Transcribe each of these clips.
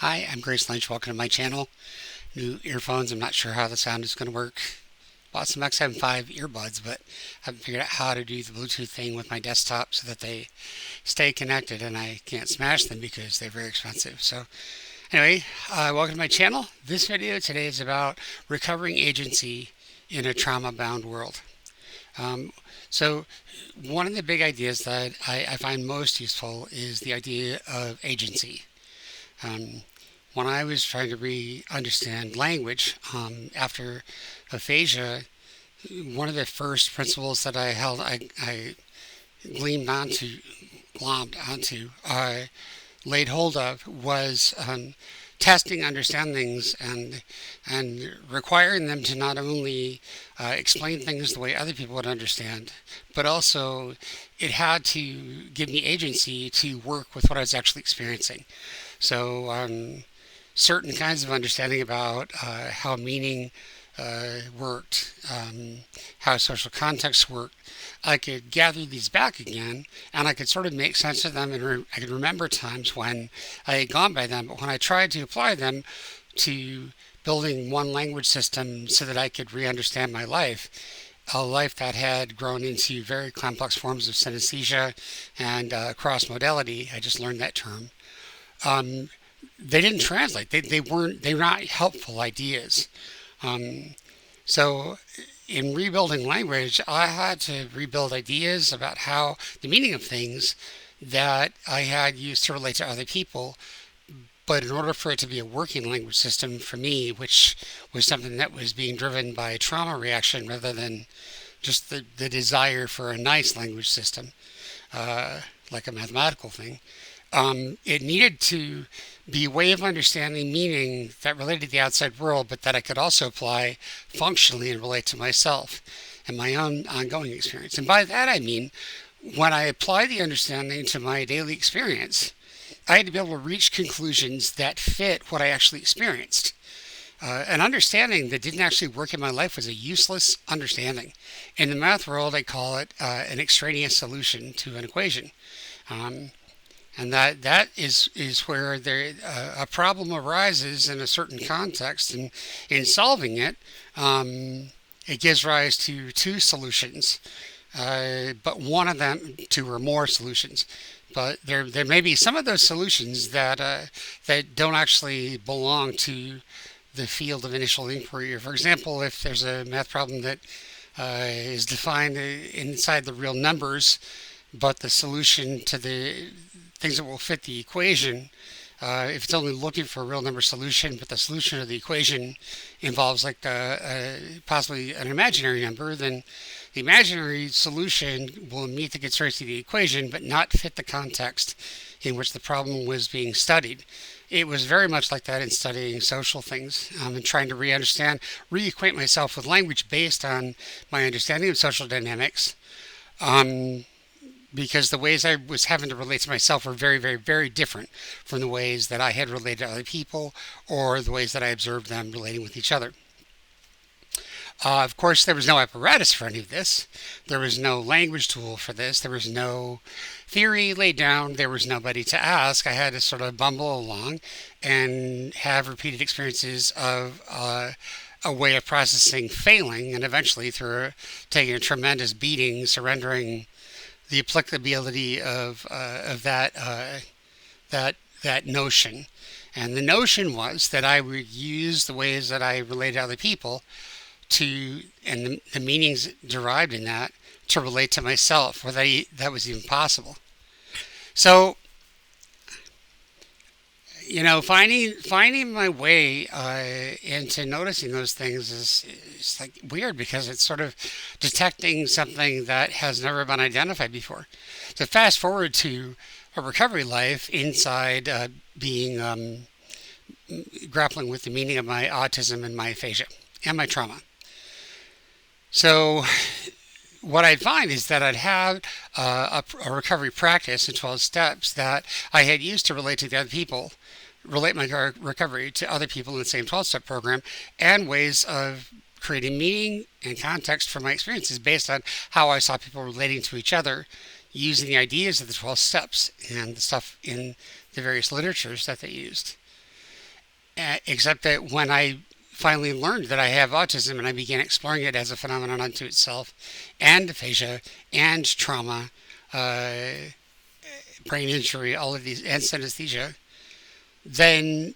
Hi, I'm Grace Lynch. Welcome to my channel. New earphones. I'm not sure how the sound is going to work. Bought some XM5 earbuds, but haven't figured out how to do the Bluetooth thing with my desktop so that they stay connected and I can't smash them because they're very expensive. So anyway, welcome to my channel. This video today is about recovering agency in a trauma-bound world. Um, so one of the big ideas that I find most useful is the idea of agency. Um, when I was trying to understand language after aphasia, one of the first principles that I gleamed onto, glommed onto, laid hold of was testing understandings and requiring them to not only explain things the way other people would understand, but also it had to give me agency to work with what I was actually experiencing. So certain kinds of understanding about how meaning worked, how social context worked, I could gather these back again, and I could sort of make sense of them, and I could remember times when I had gone by them. But when I tried to apply them to building one language system so that I could re-understand my life, a life that had grown into very complex forms of synesthesia and cross-modality, I just learned that term. Um, they didn't translate. They were not helpful ideas. Um, so in rebuilding language, I had to rebuild ideas about how the meaning of things that I had used to relate to other people. But in order for it to be a working language system for me, which was something that was being driven by a trauma reaction rather than just the desire for a nice language system, like a mathematical thing, it needed to be a way of understanding meaning that related to the outside world, but that I could also apply functionally and relate to myself and my own ongoing experience. And by that I mean, when I apply the understanding to my daily experience, I had to be able to reach conclusions that fit what I actually experienced. An understanding that didn't actually work in my life was a useless understanding. In the math world, I call it an extraneous solution to an equation. Um, and that is where a problem arises in a certain context, and in solving it, it gives rise to two solutions, but one of them, two or more solutions. But there may be some of those solutions that don't actually belong to the field of initial inquiry. For example, if there's a math problem that is defined inside the real numbers, but the solution to the things that will fit the equation, if it's only looking for a real number solution, but the solution of the equation involves like possibly an imaginary number, then the imaginary solution will meet the constraints of the equation, but not fit the context in which the problem was being studied. It was very much like that in studying social things and trying to re-understand, reacquaint myself with language based on my understanding of social dynamics. Because the ways I was having to relate to myself were very, very, very different from the ways that I had related to other people or the ways that I observed them relating with each other. Of course, there was no apparatus for any of this. There was no language tool for this. There was no theory laid down. There was nobody to ask. I had to sort of bumble along and have repeated experiences of a way of processing failing, and eventually, through taking a tremendous beating, surrendering the applicability of that notion. And the notion was that I would use the ways that I relate to other people and the meanings derived in that, to relate to myself, whether that was even possible. So, finding my way into noticing those things is like weird, because it's sort of detecting something that has never been identified before. So fast forward to a recovery life inside being grappling with the meaning of my autism and my aphasia and my trauma. So what I'd find is that I'd have a recovery practice in 12 steps that I had used to relate to the other people, relate my recovery to other people in the same 12-step program, and ways of creating meaning and context for my experiences based on how I saw people relating to each other, using the ideas of the 12 steps and the stuff in the various literatures that they used. except that when I finally learned that I have autism and I began exploring it as a phenomenon unto itself, and aphasia, and trauma, uh, brain injury, all of these, and synesthesia, then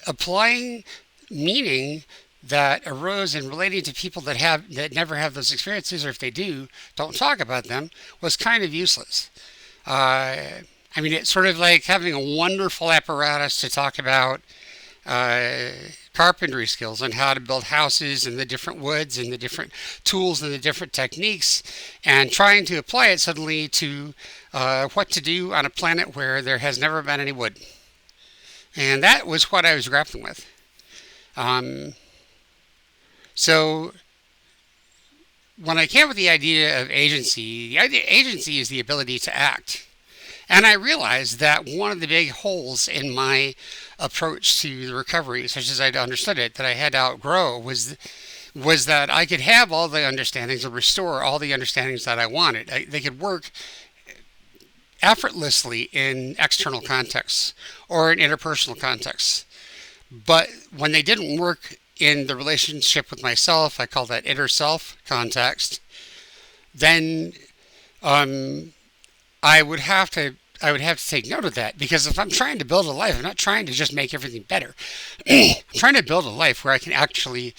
applying meaning that arose in relating to people that never have those experiences, or if they do, don't talk about them, was kind of useless. Uh, I mean, it's sort of like having a wonderful apparatus to talk about uh, carpentry skills and how to build houses and the different woods and the different tools and the different techniques, and trying to apply it suddenly to what to do on a planet where there has never been any wood. And that was what I was grappling with. Um, so when I came up with the idea of agency, the idea agency is the ability to act. And I realized that one of the big holes in my approach to the recovery, such as I'd understood it, that I had to outgrow was that I could have all the understandings or restore all the understandings that I wanted. They could work effortlessly in external contexts or in interpersonal contexts. But when they didn't work in the relationship with myself, I call that inner self context, then um, I would have to take note of that, because if I'm trying to build a life, I'm not trying to just make everything better. I'm trying to build a life where I can actually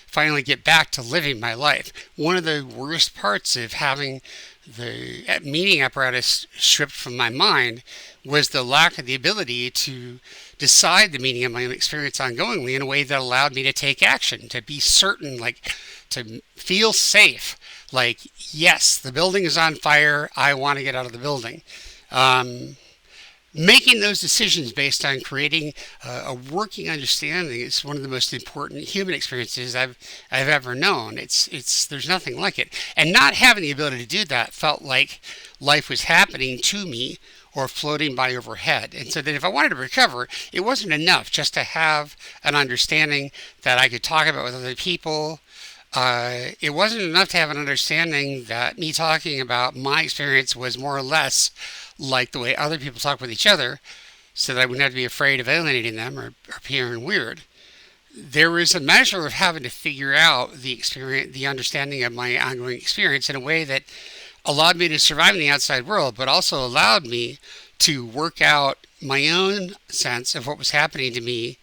finally get back to living my life. One of the worst parts of having the meaning apparatus stripped from my mind was the lack of the ability to decide the meaning of my own experience ongoingly in a way that allowed me to take action, to be certain, like to feel safe, like, yes, the building is on fire, I want to get out of the building. Um, Making those decisions based on creating a working understanding is one of the most important human experiences I've ever known. It's there's nothing like it. And not having the ability to do that felt like life was happening to me or floating by overhead. And so that if I wanted to recover, it wasn't enough just to have an understanding that I could talk about with other people. It wasn't enough to have an understanding that me talking about my experience was more or less like the way other people talk with each other, so that I wouldn't have to be afraid of alienating them or appearing weird. There was a measure of having to figure out the experience, the understanding of my ongoing experience in a way that allowed me to survive in the outside world, but also allowed me to work out my own sense of what was happening to me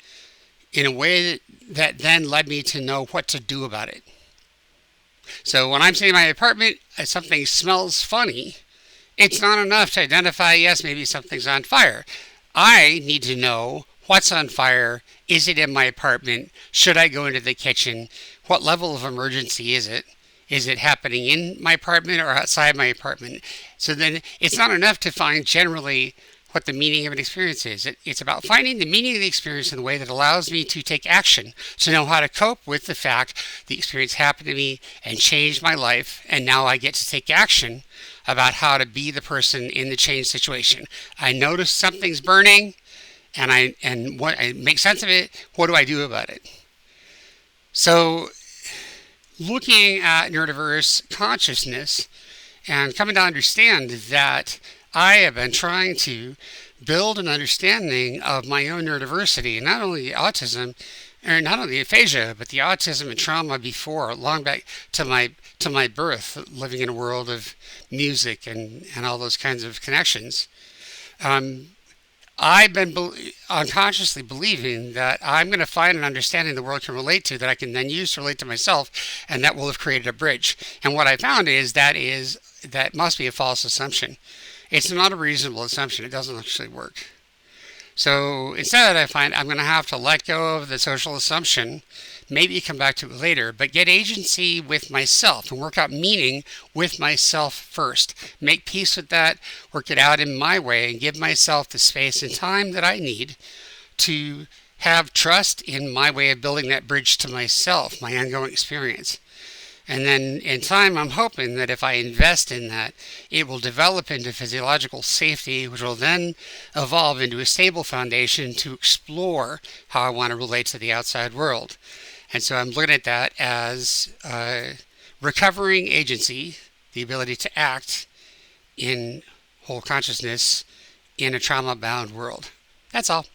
in a way that then led me to know what to do about it. So when I'm sitting in my apartment and something smells funny, it's not enough to identify, yes, maybe something's on fire. I need to know what's on fire. Is it in my apartment? Should I go into the kitchen? What level of emergency is it? Is it happening in my apartment or outside my apartment? So then it's not enough to find generally what the meaning of an experience is. It's about finding the meaning of the experience in a way that allows me to take action, to know how to cope with the fact the experience happened to me and changed my life, and now I get to take action about how to be the person in the changed situation. I notice something's burning, and what I make sense of it. What do I do about it? So, looking at neurodiverse consciousness and coming to understand that I have been trying to build an understanding of my own neurodiversity, not only autism, or not only aphasia, but the autism and trauma before, long back to my birth, living in a world of music and all those kinds of connections. I've been unconsciously believing that I'm going to find an understanding the world can relate to that I can then use to relate to myself, and that will have created a bridge. And what I found is that must be a false assumption. It's not a reasonable assumption. It doesn't actually work. So instead, I find I'm going to have to let go of the social assumption, maybe come back to it later, but get agency with myself and work out meaning with myself first. Make peace with that, work it out in my way, and give myself the space and time that I need to have trust in my way of building that bridge to myself, my ongoing experience. And then in time, I'm hoping that if I invest in that, it will develop into physiological safety, which will then evolve into a stable foundation to explore how I want to relate to the outside world. And so I'm looking at that as recovering agency, the ability to act in whole consciousness in a trauma-bound world. That's all.